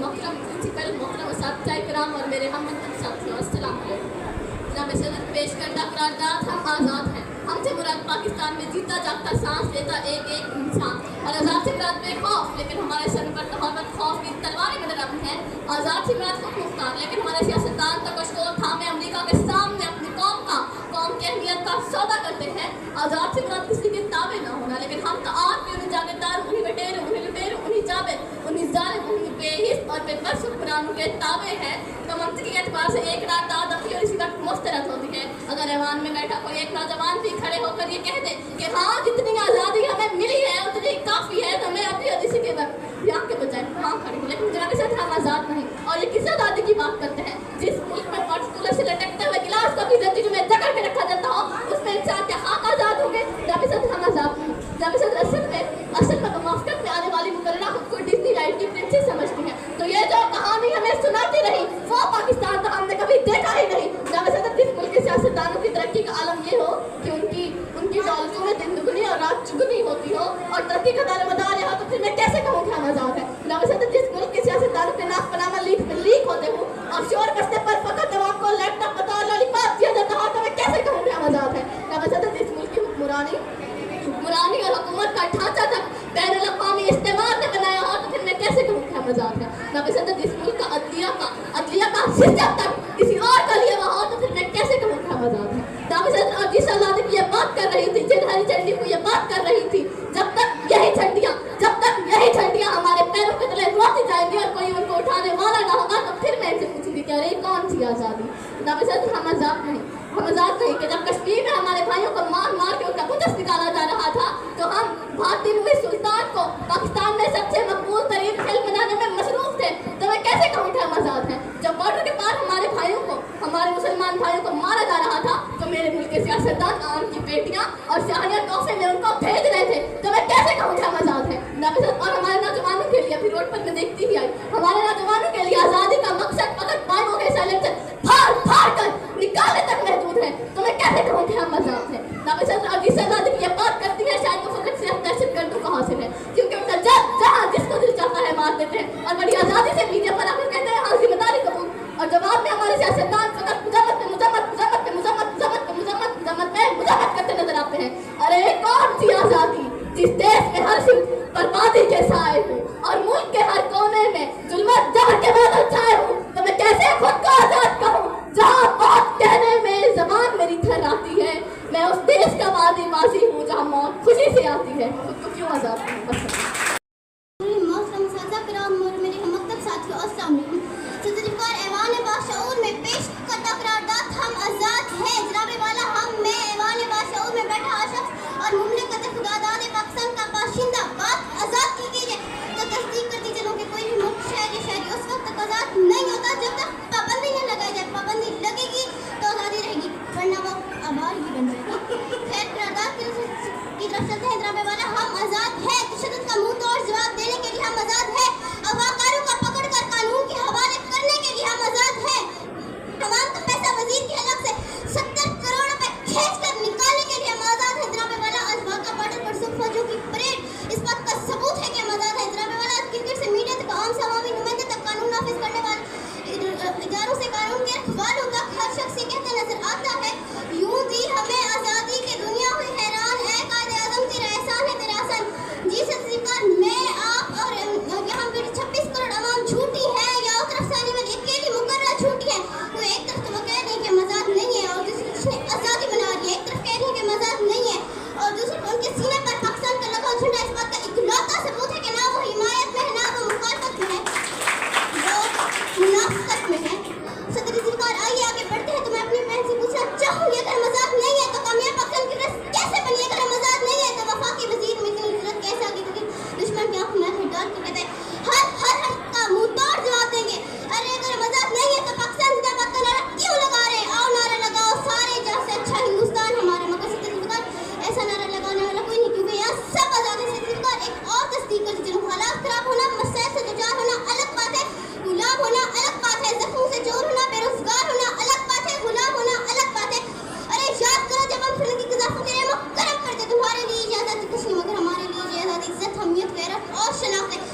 मोहतरम प्रिंसिपल, मोहतरम असातिज़ा इकराम और मेरे हम साथियों, अस्सलाम वालेकुम। जनाब सदर पेश करता करारदाद हम आज़ाद हैं। हमसे मुराद पाकिस्तान में जीता जागता सांस लेता एक एक इंसान, और आज़ाद से मुराद बेखौफ लेकिन हमारे सर पर तहमत खौफ की तलवारें मदरब हैं। आज़ाद से मुराद खुद मुख्तार लेकिन हमारे सियासतदान तकश्कोर थामे अमरीका के सामने अपनी कौम की अहमियत का सौदा करते हैं। आज़ाद से मुराद किसी के ताबे ना होना लेकिन हम तो आज भी उन्हीं जागीरदार, उन्हीं लुटेरे, उन्हीं जाबिर, उन्हीं जालिम, उन्हीं बेहिस और बेबस हुक्मरानों के ताबे हैं। तो मंतकी के एतबार से एक रात दाद और इसी वक्त मुस्तरद होती है। अगर ऐवान में बैठा कोई एक नौजवान भी खड़े होकर ये कह दे कि हाँ जितनी आज़ादी हमें मिली है उतनी काफ़ी है, तो मैं अभी इसी के वक्त यहाँ के बजाय वहाँ खड़ी हूँ। लेकिन जनाब सदर हम आज़ाद नहीं, और ये किस आज़ादी की बात करते हैं जिस मुल्क में पर्टिकुलर से लटकते हुए गिलास को भी जंजीर में जकड़ के रखा जाता हो, उसमें इंसान के हाथ आज़ाद होंगे। जनाब सदर हम आज़ाद नहीं। जनाब सदर असल में मुआफ़क़त में आने वाली मुकर्ररा खुद को डिज़नी राइड की प्रिंसेस समझती हैं। तो ये जो कहानी हमें सुनाती रही वो पाकिस्तान तो हमने कभी देखा ही नहीं। जनाब सदर जिस मुल्क के सियासतदानों की तरक्की का आलम ये हो कि उनकी दौलतों में दिन दुगनी और रात चुगनी होती हो और तरक्की का दारोमदार हो, तो फिर मैं कैसे कहूँ कि हम आज़ाद है। जनाब सदर जिस मुल्क के सियासतदानों के नाक पनामा लीक होते हो और शोर बसने पर फकत जवाब को लैपटॉप बता लॉलीपॉप दिया जाता हो, तो मैं कैसे कहूँ कि हम आज़ाद है। जनाब सदर जिस मुल्क की हुक्मरानी और हुकूमत का ढांचा तक बैनुल-अक़वामी इस्तेमाल ने बनाया हो, तो फिर मैं कैसे कहूँ कि हम आज़ाद है। जनाब सदर जिस मुल्क का अदलिया का सिस्टम तक किसी और का लिया हुआ हो, तो फिर मैं कैसे कहूँ कि हम आज़ाद है। जनाब सदर और जिस आज़ादी की ये बात कर रही थी, जिन हरी झंडी को ये बात कर रही थी, जब तक यही झंडियाँ हमारे पैरों के तले रोती जाएंगी और कोई उनको उठाने वाला ना होगा, तो फिर मैं इनसे पूछूंगी कि अरे कौन सी आज़ादी। जनाब सदर हम आज़ाद नहीं कि जब कश्मीर में हमारे भाइयों को मार के उनका कुदस निकाला जा रहा था, तो हम भारतीय मुग़ल सुल्तान को पाकिस्तान में सबसे मकबूल तरीन फिल्म बनाने में मसरूफ थे, तो मैं कैसे कहूँ कि हम आज़ाद हैं। जब बॉर्डर के पार हमारे मुसलमान भाइयों को मारा जा रहा था, तो मेरे मुल्क के सियासतदान आम की बेटियां और शाहरिया तोहफे में उनको भेज रहे थे, तो मैं कैसे कहूँ कि हम आज़ाद हैं। और हमारे नौजवानों के लिए अभी रोड पर मैं देखती ही आई, हमारे नौजवानों के लिए आज़ादी का मकसद फकत बाइकों के साइलेंसर फाड़ कर निकालने तक महदूद है, तो मैं कैसे कहूँ कि हम आज़ाद हैं। और जिस आज़ादी की ये बात करती है शायद वो फकत सिर्फ दहशतगर्दों को हासिल है, क्योंकि उनका जहाँ जिसको दिल चाहता है मार देते हैं और बड़ी आज़ादी से मीडिया पर आकर कहते हैं हाँ जिम्मेदारी कबूल, और जवाब में हमारे सियासतदान फकत मुज़म्मत करते नजर आते हैं। अरे कौन सी आज़ादी जिस देश में हर सिर्फ बर्बादी के साए हूँ और मुल्क के हर कोने में जुल्मत जहर के बादल छाए हूँ, तो मैं कैसे खुद को आज़ाद कहूँ जहाँ बात कहने में ज़बान मेरी थर आती है। मैं उस देश का वादी हूँ जहाँ मौत खुशी से आती है, खुद को क्यों आज़ाद कहूँ। اور شناخت